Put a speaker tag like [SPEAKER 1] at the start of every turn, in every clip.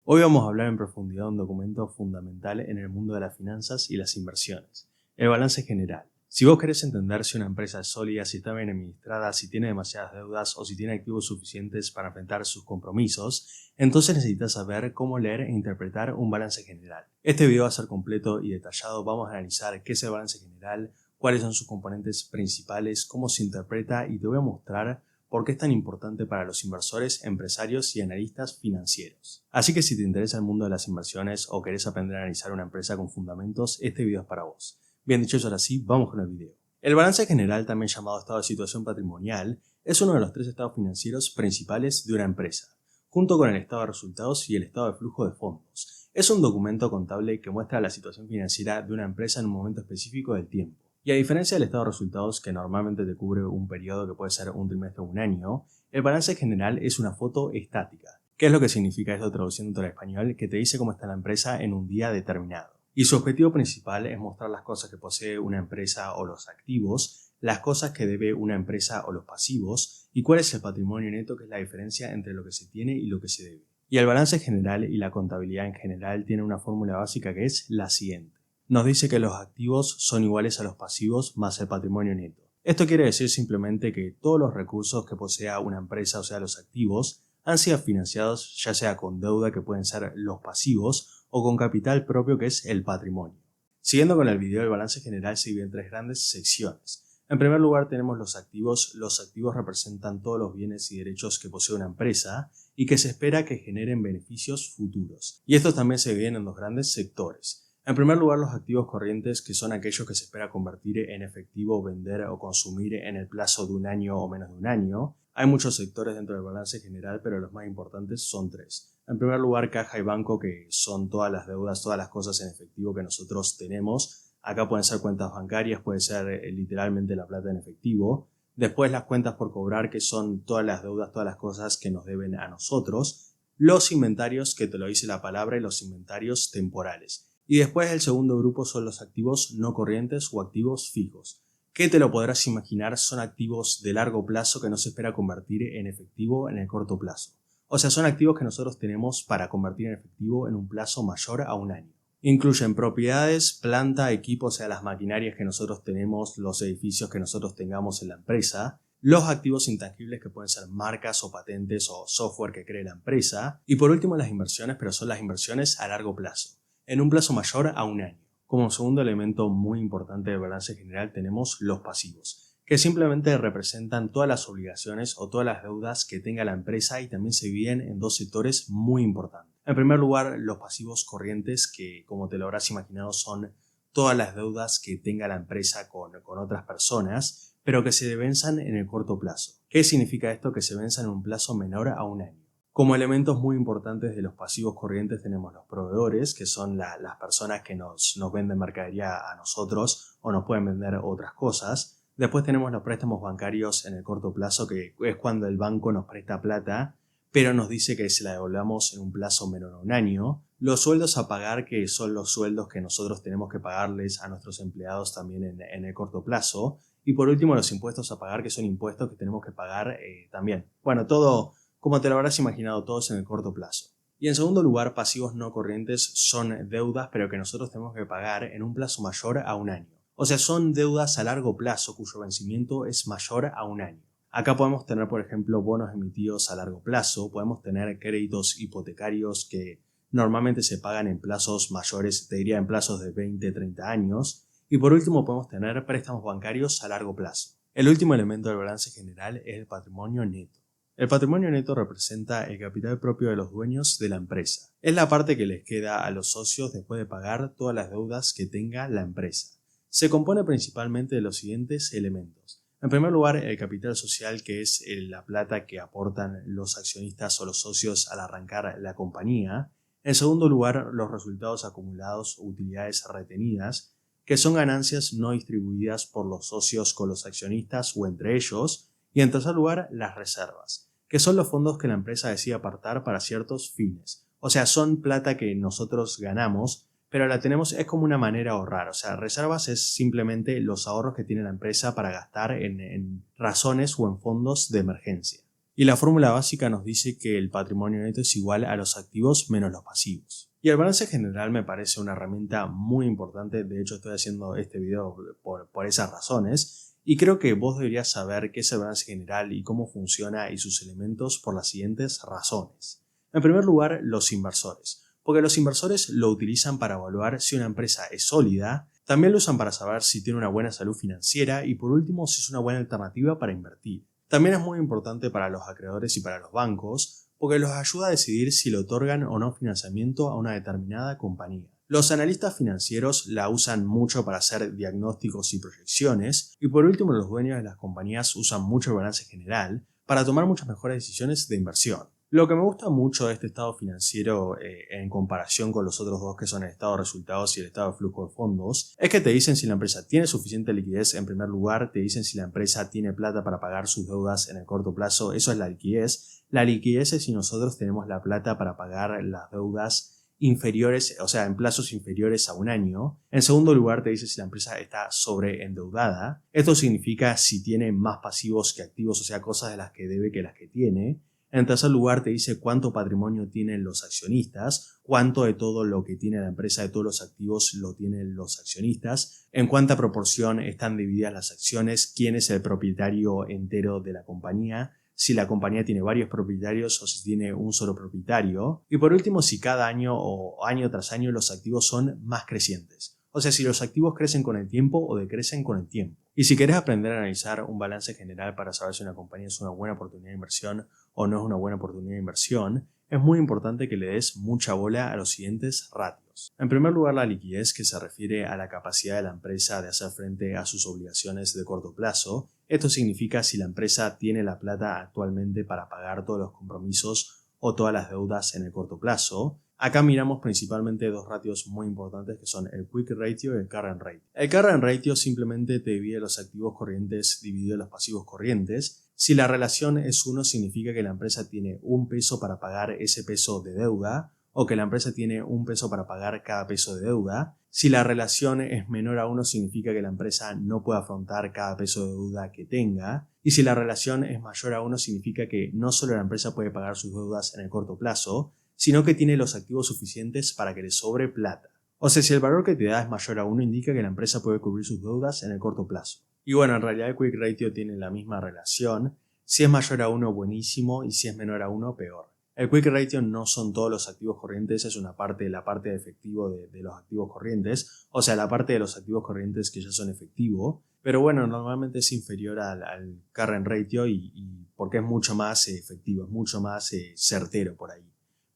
[SPEAKER 1] Hoy vamos a hablar en profundidad de un documento fundamental en el mundo de las finanzas y las inversiones, el balance general. Si vos querés entender si una empresa es sólida, si está bien administrada, si tiene demasiadas deudas o si tiene activos suficientes para enfrentar sus compromisos, entonces necesitas saber cómo leer e interpretar un balance general. Este video va a ser completo y detallado. Vamos a analizar qué es el balance general, cuáles son sus componentes principales, cómo se interpreta y te voy a mostrar por qué es tan importante para los inversores, empresarios y analistas financieros. Así que si te interesa el mundo de las inversiones o querés aprender a analizar una empresa con fundamentos, este video es para vos. Bien dicho eso, ahora sí, vamos con el video. El balance general, también llamado estado de situación patrimonial, es uno de los tres estados financieros principales de una empresa, junto con el estado de resultados y el estado de flujo de fondos. Es un documento contable que muestra la situación financiera de una empresa en un momento específico del tiempo. Y a diferencia del estado de resultados, que normalmente te cubre un periodo que puede ser un trimestre o un año, el balance general es una foto estática. ¿Qué es lo que significa esto traduciendo al español? Que te dice cómo está la empresa en un día determinado. Y su objetivo principal es mostrar las cosas que posee una empresa o los activos, las cosas que debe una empresa o los pasivos, y cuál es el patrimonio neto, que es la diferencia entre lo que se tiene y lo que se debe. Y el balance general y la contabilidad en general tienen una fórmula básica que es la siguiente. Nos dice que los activos son iguales a los pasivos más el patrimonio neto. Esto quiere decir simplemente que todos los recursos que posea una empresa, o sea los activos, han sido financiados ya sea con deuda, que pueden ser los pasivos, o con capital propio, que es el patrimonio. Siguiendo con el video, el balance general se divide en tres grandes secciones. En primer lugar tenemos los activos. Los activos representan todos los bienes y derechos que posee una empresa y que se espera que generen beneficios futuros. Y estos también se dividen en dos grandes sectores. En primer lugar, los activos corrientes, que son aquellos que se espera convertir en efectivo, vender o consumir en el plazo de un año o menos de un año. Hay muchos sectores dentro del balance general, pero los más importantes son tres. En primer lugar, caja y banco, que son todas las deudas, todas las cosas en efectivo que nosotros tenemos. Acá pueden ser cuentas bancarias, puede ser literalmente la plata en efectivo. Después las cuentas por cobrar, que son todas las deudas, todas las cosas que nos deben a nosotros. Los inventarios, que te lo dice la palabra, y los inventarios temporales. Y después el segundo grupo son los activos no corrientes o activos fijos, que te lo podrás imaginar son activos de largo plazo que no se espera convertir en efectivo en el corto plazo. O sea, son activos que nosotros tenemos para convertir en efectivo en un plazo mayor a un año. Incluyen propiedades, planta, equipo, o sea, las maquinarias que nosotros tenemos, los edificios que nosotros tengamos en la empresa, los activos intangibles, que pueden ser marcas o patentes o software que cree la empresa, y por último las inversiones, pero son las inversiones a largo plazo, en un plazo mayor a un año. Como segundo elemento muy importante del balance general tenemos los pasivos, que simplemente representan todas las obligaciones o todas las deudas que tenga la empresa, y también se dividen en dos sectores muy importantes. En primer lugar, los pasivos corrientes, que como te lo habrás imaginado son todas las deudas que tenga la empresa con otras personas, pero que se venzan en el corto plazo. ¿Qué significa esto? Que se venzan en un plazo menor a un año. Como elementos muy importantes de los pasivos corrientes tenemos los proveedores, que son las personas que nos venden mercadería a nosotros o nos pueden vender otras cosas. Después tenemos los préstamos bancarios en el corto plazo, que es cuando el banco nos presta plata, pero nos dice que se la devolvamos en un plazo menor a un año. Los sueldos a pagar, que son los sueldos que nosotros tenemos que pagarles a nuestros empleados también en el corto plazo. Y por último, los impuestos a pagar, que son impuestos que tenemos que pagar también. Bueno, todo, como te lo habrás imaginado, todos en el corto plazo. Y en segundo lugar, pasivos no corrientes son deudas, pero que nosotros tenemos que pagar en un plazo mayor a un año. O sea, son deudas a largo plazo cuyo vencimiento es mayor a un año. Acá podemos tener, por ejemplo, bonos emitidos a largo plazo, podemos tener créditos hipotecarios que normalmente se pagan en plazos mayores, te diría en plazos de 20-30 años. Y por último podemos tener préstamos bancarios a largo plazo. El último elemento del balance general es el patrimonio neto. El patrimonio neto representa el capital propio de los dueños de la empresa. Es la parte que les queda a los socios después de pagar todas las deudas que tenga la empresa. Se compone principalmente de los siguientes elementos. En primer lugar, el capital social, que es la plata que aportan los accionistas o los socios al arrancar la compañía. En segundo lugar, los resultados acumulados o utilidades retenidas, que son ganancias no distribuidas por los socios con los accionistas o entre ellos. Y en tercer lugar, las reservas, que son los fondos que la empresa decide apartar para ciertos fines. O sea, son plata que nosotros ganamos, pero la tenemos, es como una manera de ahorrar. O sea, reservas es simplemente los ahorros que tiene la empresa para gastar en razones o en fondos de emergencia. Y la fórmula básica nos dice que el patrimonio neto es igual a los activos menos los pasivos. Y el balance general me parece una herramienta muy importante, de hecho estoy haciendo este video por esas razones, y creo que vos deberías saber qué es el balance general y cómo funciona y sus elementos por las siguientes razones. En primer lugar, los inversores, porque los inversores lo utilizan para evaluar si una empresa es sólida, también lo usan para saber si tiene una buena salud financiera y por último si es una buena alternativa para invertir. También es muy importante para los acreedores y para los bancos, porque los ayuda a decidir si le otorgan o no financiamiento a una determinada compañía. Los analistas financieros la usan mucho para hacer diagnósticos y proyecciones, y por último los dueños de las compañías usan mucho el balance general para tomar muchas mejores decisiones de inversión. Lo que me gusta mucho de este estado financiero en comparación con los otros dos que son el estado de resultados y el estado de flujo de fondos es que te dicen si la empresa tiene suficiente liquidez en primer lugar, te dicen si la empresa tiene plata para pagar sus deudas en el corto plazo, eso es la liquidez. La liquidez es si nosotros tenemos la plata para pagar las deudas inferiores, o sea, en plazos inferiores a un año. En segundo lugar, te dice si la empresa está sobreendeudada. Esto significa si tiene más pasivos que activos, o sea, cosas de las que debe que las que tiene. En tercer lugar, te dice cuánto patrimonio tienen los accionistas, cuánto de todo lo que tiene la empresa, de todos los activos, lo tienen los accionistas, en cuánta proporción están divididas las acciones, quién es el propietario entero de la compañía, si la compañía tiene varios propietarios o si tiene un solo propietario, y por último, si cada año o año tras año los activos son más crecientes. O sea, si los activos crecen con el tiempo o decrecen con el tiempo. Y si querés aprender a analizar un balance general para saber si una compañía es una buena oportunidad de inversión o no es una buena oportunidad de inversión, es muy importante que le des mucha bola a los siguientes ratios. En primer lugar, la liquidez, que se refiere a la capacidad de la empresa de hacer frente a sus obligaciones de corto plazo. Esto significa si la empresa tiene la plata actualmente para pagar todos los compromisos o todas las deudas en el corto plazo. Acá miramos principalmente dos ratios muy importantes que son el Quick Ratio y el Current Ratio. El Current Ratio simplemente te divide los activos corrientes dividido los pasivos corrientes. Si la relación es 1 significa que la empresa tiene un peso para pagar ese peso de deuda o que la empresa tiene un peso para pagar cada peso de deuda. Si la relación es menor a 1 significa que la empresa no puede afrontar cada peso de deuda que tenga. Y si la relación es mayor a 1 significa que no solo la empresa puede pagar sus deudas en el corto plazo, sino que tiene los activos suficientes para que le sobre plata. O sea, si el valor que te da es mayor a 1 indica que la empresa puede cubrir sus deudas en el corto plazo. Y bueno, en realidad el Quick Ratio tiene la misma relación. Si es mayor a 1, buenísimo, y si es menor a 1, peor. El Quick Ratio no son todos los activos corrientes, es una parte, la parte de efectivo de los activos corrientes, o sea, la parte de los activos corrientes que ya son efectivo, pero bueno, normalmente es inferior al Current Ratio y porque es mucho más efectivo, es mucho más certero por ahí.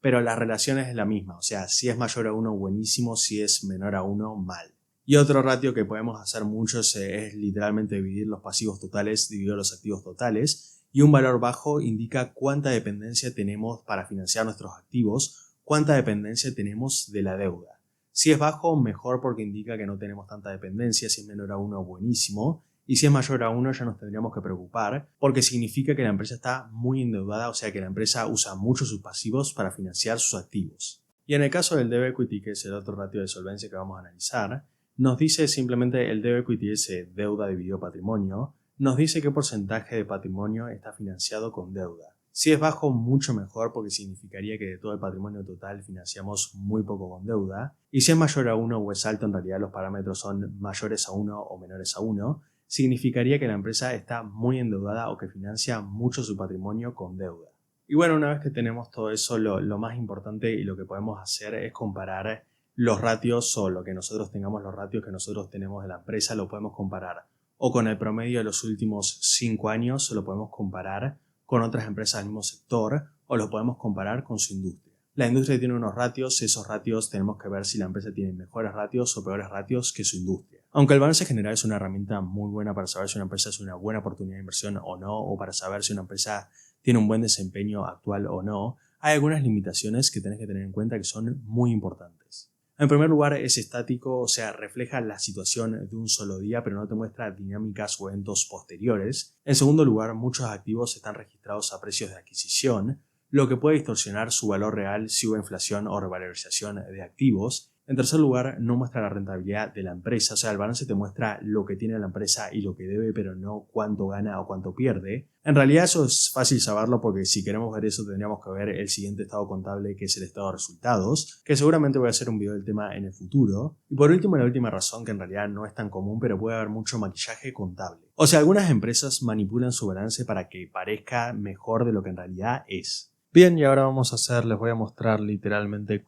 [SPEAKER 1] Pero la relación es la misma, o sea, si es mayor a 1, buenísimo, si es menor a 1, mal. Y otro ratio que podemos hacer muchos es literalmente dividir los pasivos totales dividido los activos totales, y un valor bajo indica cuánta dependencia tenemos para financiar nuestros activos, cuánta dependencia tenemos de la deuda. Si es bajo, mejor porque indica que no tenemos tanta dependencia, si es menor a 1, buenísimo, y si es mayor a 1 ya nos tendríamos que preocupar porque significa que la empresa está muy endeudada, o sea que la empresa usa mucho sus pasivos para financiar sus activos. Y en el caso del Debt Equity, que es el otro ratio de solvencia que vamos a analizar, nos dice simplemente el Debt Equity es deuda dividido patrimonio, nos dice qué porcentaje de patrimonio está financiado con deuda. Si es bajo, mucho mejor porque significaría que de todo el patrimonio total financiamos muy poco con deuda. Y si es mayor a 1 o es alto, en realidad los parámetros son mayores a 1 o menores a 1, significaría que la empresa está muy endeudada o que financia mucho su patrimonio con deuda. Y bueno, una vez que tenemos todo eso, lo más importante y lo que podemos hacer es comparar los ratios o lo que nosotros tengamos, los ratios que nosotros tenemos de la empresa, lo podemos comparar o con el promedio de los últimos 5 años, o lo podemos comparar con otras empresas del mismo sector, o lo podemos comparar con su industria. La industria tiene unos ratios, esos ratios tenemos que ver si la empresa tiene mejores ratios o peores ratios que su industria. Aunque el balance general es una herramienta muy buena para saber si una empresa es una buena oportunidad de inversión o no, o para saber si una empresa tiene un buen desempeño actual o no, hay algunas limitaciones que tenés que tener en cuenta que son muy importantes. En primer lugar, es estático, o sea, refleja la situación de un solo día, pero no te muestra dinámicas o eventos posteriores. En segundo lugar, muchos activos están registrados a precios de adquisición, lo que puede distorsionar su valor real si hubo inflación o revalorización de activos. En tercer lugar, no muestra la rentabilidad de la empresa, o sea, el balance te muestra lo que tiene la empresa y lo que debe, pero no cuánto gana o cuánto pierde. En realidad eso es fácil saberlo porque si queremos ver eso tendríamos que ver el siguiente estado contable, que es el estado de resultados, que seguramente voy a hacer un video del tema en el futuro. Y por último, la última razón, que en realidad no es tan común, pero puede haber mucho maquillaje contable. O sea, algunas empresas manipulan su balance para que parezca mejor de lo que en realidad es. Bien, y ahora les voy a mostrar literalmente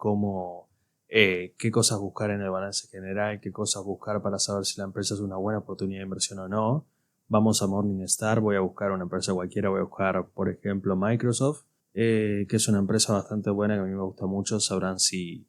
[SPEAKER 1] qué cosas buscar en el balance general, qué cosas buscar para saber si la empresa es una buena oportunidad de inversión o no. Vamos a Morningstar, voy a buscar una empresa cualquiera, voy a buscar por ejemplo Microsoft, que es una empresa bastante buena que a mí me gusta mucho, sabrán si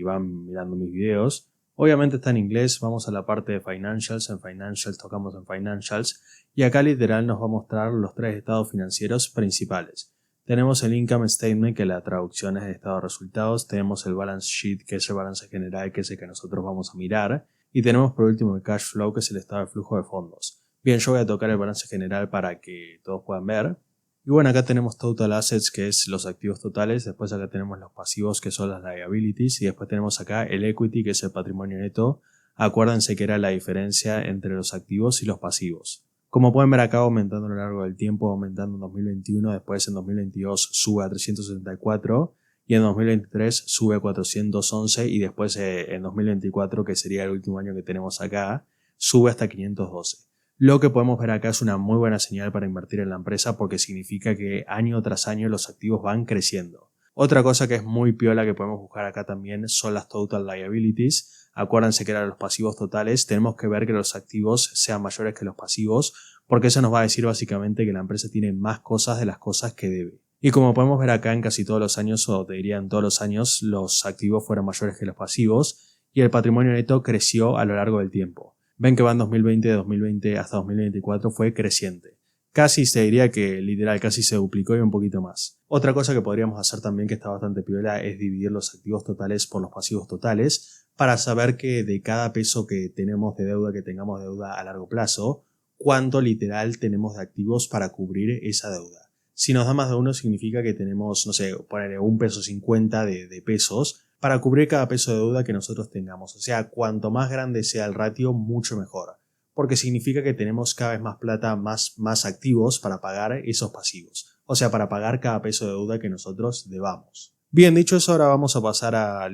[SPEAKER 1] van mirando mis videos. Obviamente está en inglés, vamos a la parte de Financials, en Financials tocamos en Financials y acá literal nos va a mostrar los 3 estados financieros principales. Tenemos el Income Statement, que la traducción es de estado de resultados. Tenemos el Balance Sheet, que es el balance general, que es el que nosotros vamos a mirar. Y tenemos por último el Cash Flow, que es el estado de flujo de fondos. Bien, yo voy a tocar el balance general para que todos puedan ver. Y bueno, acá tenemos Total Assets, que es los activos totales. Después acá tenemos los pasivos, que son las liabilities. Y después tenemos acá el Equity, que es el patrimonio neto. Acuérdense que era la diferencia entre los activos y los pasivos. Como pueden ver acá, aumentando a lo largo del tiempo, aumentando en 2021, después en 2022 sube a 374 y en 2023 sube a 411 y después en 2024, que sería el último año que tenemos acá, sube hasta 512. Lo que podemos ver acá es una muy buena señal para invertir en la empresa porque significa que año tras año los activos van creciendo. Otra cosa que es muy piola que podemos buscar acá también son las Total Liabilities. Acuérdense que eran los pasivos totales, tenemos que ver que los activos sean mayores que los pasivos, porque eso nos va a decir básicamente que la empresa tiene más cosas de las cosas que debe. Y como podemos ver acá, en casi todos los años, o te diría en todos los años, los activos fueron mayores que los pasivos y el patrimonio neto creció a lo largo del tiempo. Ven que va en 2020, de 2020 hasta 2024 fue creciente. Casi se diría que literal casi se duplicó y un poquito más. Otra cosa que podríamos hacer también, que está bastante piola, es dividir los activos totales por los pasivos totales para saber que de cada peso que tenemos de deuda, que tengamos deuda a largo plazo, cuánto literal tenemos de activos para cubrir esa deuda. Si nos da más de uno significa que tenemos, no sé, ponerle $1.50 de pesos para cubrir cada peso de deuda que nosotros tengamos. O sea, cuanto más grande sea el ratio, mucho mejor. Porque significa que tenemos cada vez más plata, más activos para pagar esos pasivos. O sea, para pagar cada peso de deuda que nosotros debamos. Bien, dicho eso, ahora vamos a pasar a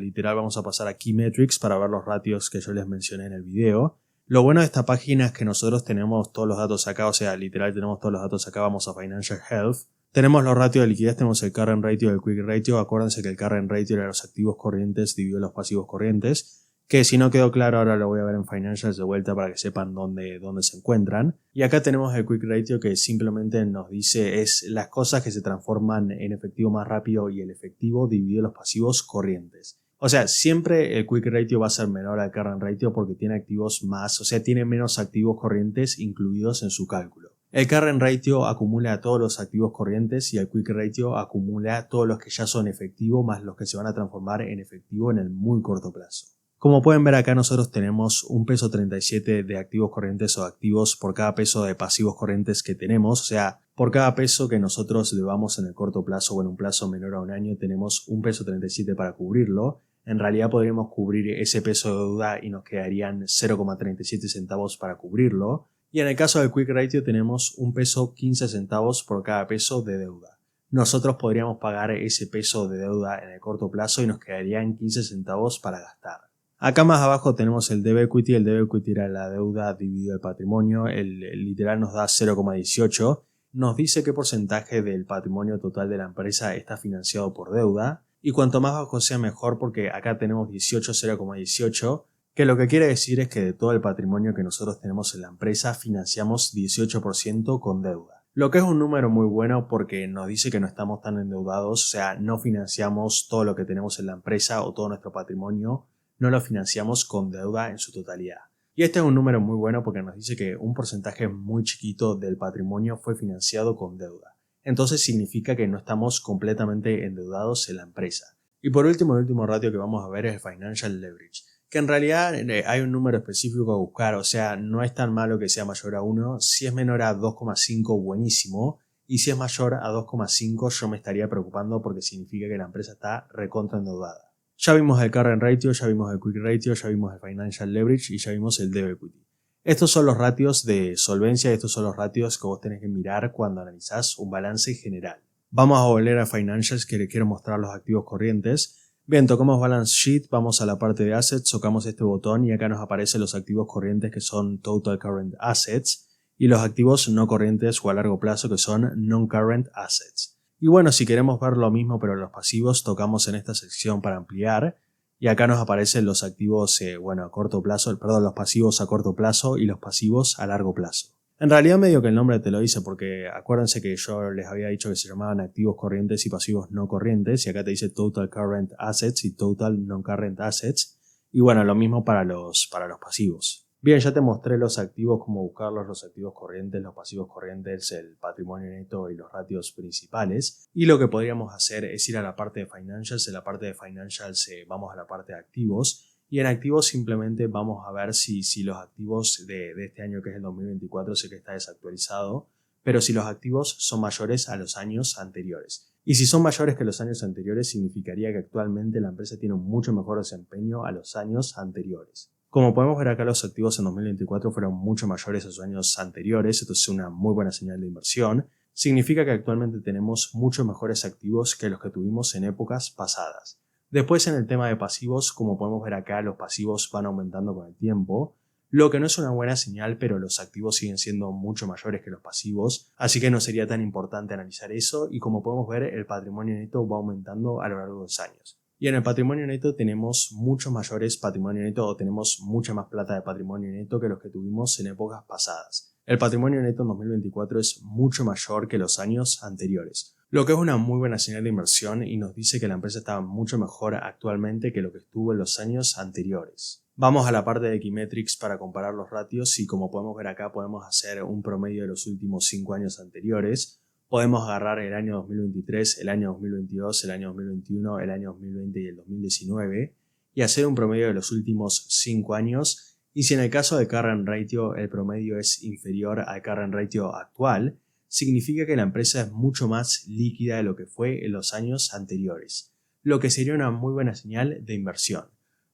[SPEAKER 1] Key Metrics para ver los ratios que yo les mencioné en el video. Lo bueno de esta página es que nosotros tenemos todos los datos acá, o sea, literal tenemos todos los datos acá. Vamos a Financial Health. Tenemos los ratios de liquidez, tenemos el Current Ratio y el Quick Ratio. Acuérdense que el Current Ratio era los activos corrientes dividido los pasivos corrientes. Que si no quedó claro, ahora lo voy a ver en Financials de vuelta para que sepan dónde se encuentran. Y acá tenemos el Quick Ratio, que simplemente nos dice es las cosas que se transforman en efectivo más rápido y el efectivo dividido los pasivos corrientes. O sea, siempre el Quick Ratio va a ser menor al Current Ratio porque tiene activos más, o sea, tiene menos activos corrientes incluidos en su cálculo. El Current Ratio acumula todos los activos corrientes y el Quick Ratio acumula todos los que ya son efectivo más los que se van a transformar en efectivo en el muy corto plazo. Como pueden ver acá, nosotros tenemos $1.37 de activos corrientes o activos por cada peso de pasivos corrientes que tenemos. O sea, por cada peso que nosotros debamos en el corto plazo o en un plazo menor a un año, tenemos $1.37 para cubrirlo. En realidad podríamos cubrir ese peso de deuda y nos quedarían 0,37 centavos para cubrirlo. Y en el caso del Quick Ratio tenemos $1.15 por cada peso de deuda. Nosotros podríamos pagar ese peso de deuda en el corto plazo y nos quedarían 15 centavos para gastar. Acá más abajo tenemos el Debt Equity. El Debt Equity era la deuda dividido el patrimonio. El literal nos da 0,18. Nos dice qué porcentaje del patrimonio total de la empresa está financiado por deuda. Y cuanto más bajo sea mejor, porque acá tenemos 0,18, que lo que quiere decir es que de todo el patrimonio que nosotros tenemos en la empresa financiamos 18% con deuda. Lo que es un número muy bueno porque nos dice que no estamos tan endeudados, o sea, no financiamos todo lo que tenemos en la empresa o todo nuestro patrimonio, no lo financiamos con deuda en su totalidad. Y este es un número muy bueno porque nos dice que un porcentaje muy chiquito del patrimonio fue financiado con deuda. Entonces significa que no estamos completamente endeudados en la empresa. Y por último, el último ratio que vamos a ver es el Financial Leverage, que en realidad hay un número específico a buscar, o sea, no es tan malo que sea mayor a 1, si es menor a 2,5 buenísimo, y si es mayor a 2,5 yo me estaría preocupando porque significa que la empresa está recontra endeudada. Ya vimos el current ratio, ya vimos el quick ratio, ya vimos el financial leverage y ya vimos el debt equity. Estos son los ratios de solvencia, estos son los ratios que vos tenés que mirar cuando analizás un balance general. Vamos a volver a financials, que les quiero mostrar los activos corrientes. Bien, tocamos balance sheet, vamos a la parte de assets, tocamos este botón y acá nos aparecen los activos corrientes que son total current assets y los activos no corrientes o a largo plazo que son non-current assets. Y bueno, si queremos ver lo mismo pero los pasivos, tocamos en esta sección para ampliar y acá nos aparecen los activos a corto plazo, los pasivos a corto plazo y los pasivos a largo plazo. En realidad medio que el nombre te lo dice porque acuérdense que yo les había dicho que se llamaban activos corrientes y pasivos no corrientes y acá te dice Total Current Assets y Total Non-Current Assets y bueno, lo mismo para los pasivos. Bien, ya te mostré los activos, cómo buscarlos, los activos corrientes, los pasivos corrientes, el patrimonio neto y los ratios principales. Y lo que podríamos hacer es ir a la parte de financials. En la parte de financials vamos a la parte de activos. Y en activos simplemente vamos a ver si los activos de este año, que es el 2024, sé que está desactualizado, pero si los activos son mayores a los años anteriores. Y si son mayores que los años anteriores, significaría que actualmente la empresa tiene un mucho mejor desempeño a los años anteriores. Como podemos ver acá, los activos en 2024 fueron mucho mayores a los años anteriores, esto es una muy buena señal de inversión. Significa que actualmente tenemos mucho mejores activos que los que tuvimos en épocas pasadas. Después, en el tema de pasivos, como podemos ver acá, los pasivos van aumentando con el tiempo, lo que no es una buena señal, pero los activos siguen siendo mucho mayores que los pasivos, así que no sería tan importante analizar eso y como podemos ver, el patrimonio neto va aumentando a lo largo de los años. Y en el patrimonio neto tenemos muchos mayores patrimonio neto o tenemos mucha más plata de patrimonio neto que los que tuvimos en épocas pasadas. El patrimonio neto en 2024 es mucho mayor que los años anteriores, lo que es una muy buena señal de inversión y nos dice que la empresa está mucho mejor actualmente que lo que estuvo en los años anteriores. Vamos a la parte de Keymetrics para comparar los ratios y como podemos ver acá podemos hacer un promedio de los últimos 5 años anteriores. Podemos agarrar el año 2023, el año 2022, el año 2021, el año 2020 y el 2019 y hacer un promedio de los últimos 5 años y si en el caso de current ratio el promedio es inferior al current ratio actual, significa que la empresa es mucho más líquida de lo que fue en los años anteriores, lo que sería una muy buena señal de inversión.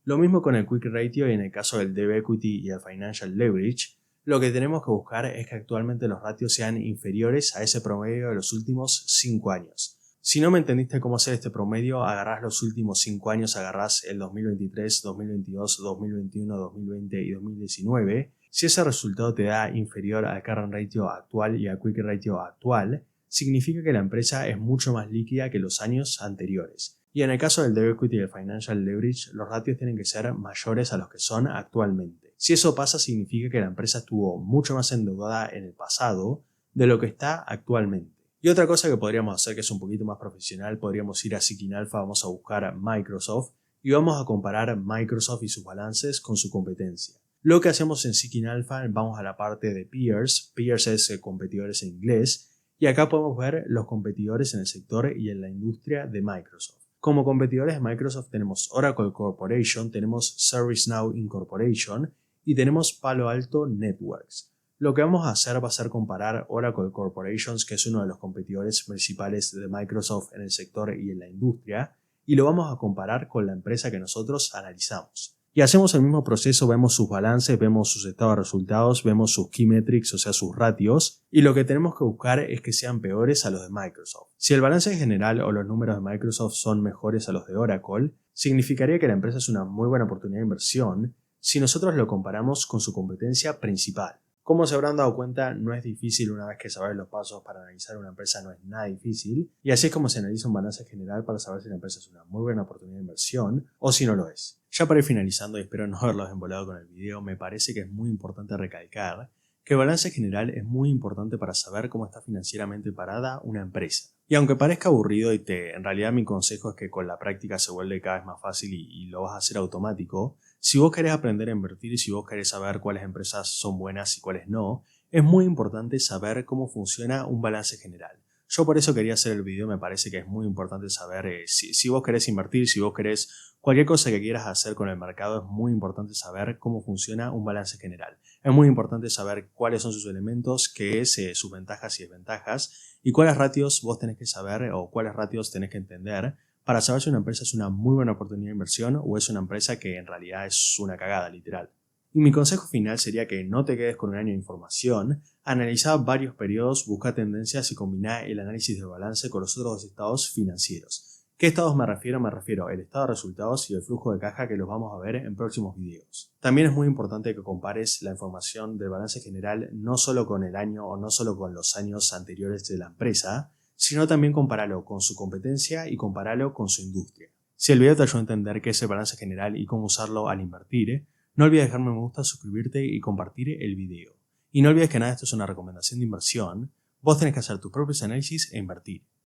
[SPEAKER 1] Lo mismo con el quick ratio y en el caso del debt equity y el financial leverage. Lo que tenemos que buscar es que actualmente los ratios sean inferiores a ese promedio de los últimos 5 años. Si no me entendiste cómo hacer este promedio, agarrás los últimos 5 años, agarrás el 2023, 2022, 2021, 2020 y 2019. Si ese resultado te da inferior al current ratio actual y al quick ratio actual, significa que la empresa es mucho más líquida que los años anteriores. Y en el caso del debt equity y el financial leverage, los ratios tienen que ser mayores a los que son actualmente. Si eso pasa, significa que la empresa estuvo mucho más endeudada en el pasado de lo que está actualmente. Y otra cosa que podríamos hacer que es un poquito más profesional, podríamos ir a Seeking Alpha, vamos a buscar Microsoft y vamos a comparar Microsoft y sus balances con su competencia. Lo que hacemos en Seeking Alpha, vamos a la parte de peers, peers es competidores en inglés, y acá podemos ver los competidores en el sector y en la industria de Microsoft. Como competidores de Microsoft tenemos Oracle Corporation, tenemos ServiceNow Incorporation y tenemos Palo Alto Networks. Lo que vamos a hacer va a ser comparar Oracle Corporation, que es uno de los competidores principales de Microsoft en el sector y en la industria, y lo vamos a comparar con la empresa que nosotros analizamos. Y hacemos el mismo proceso, vemos sus balances, vemos sus estados de resultados, vemos sus key metrics, o sea, sus ratios, y lo que tenemos que buscar es que sean peores a los de Microsoft. Si el balance en general o los números de Microsoft son mejores a los de Oracle, significaría que la empresa es una muy buena oportunidad de inversión si nosotros lo comparamos con su competencia principal. Como se habrán dado cuenta, no es difícil una vez que sabes los pasos para analizar una empresa, no es nada difícil, y así es como se analiza un balance general para saber si la empresa es una muy buena oportunidad de inversión o si no lo es. Ya para ir finalizando, y espero no haberlos embolado con el video, me parece que es muy importante recalcar que el balance general es muy importante para saber cómo está financieramente parada una empresa. Y aunque parezca aburrido en realidad mi consejo es que con la práctica se vuelve cada vez más fácil y lo vas a hacer automático. Si vos querés aprender a invertir y si vos querés saber cuáles empresas son buenas y cuáles no, es muy importante saber cómo funciona un balance general. Yo por eso quería hacer el video, me parece que es muy importante saber si vos querés invertir, si vos querés cualquier cosa que quieras hacer con el mercado, es muy importante saber cómo funciona un balance general. Es muy importante saber cuáles son sus elementos, qué es sus ventajas y desventajas y cuáles ratios vos tenés que saber o cuáles ratios tenés que entender para saber si una empresa es una muy buena oportunidad de inversión o es una empresa que en realidad es una cagada, literal. Y mi consejo final sería que no te quedes con un año de información, analiza varios periodos, busca tendencias y combina el análisis del balance con los otros estados financieros. ¿Qué estados me refiero? Me refiero al estado de resultados y el flujo de caja, que los vamos a ver en próximos videos. También es muy importante que compares la información del balance general no solo con el año o no solo con los años anteriores de la empresa, sino también compáralo con su competencia y compáralo con su industria. Si el video te ayudó a entender qué es el balance general y cómo usarlo al invertir, no olvides dejarme un me gusta, suscribirte y compartir el video. Y no olvides que nada de esto es una recomendación de inversión, vos tenés que hacer tus propios análisis e invertir.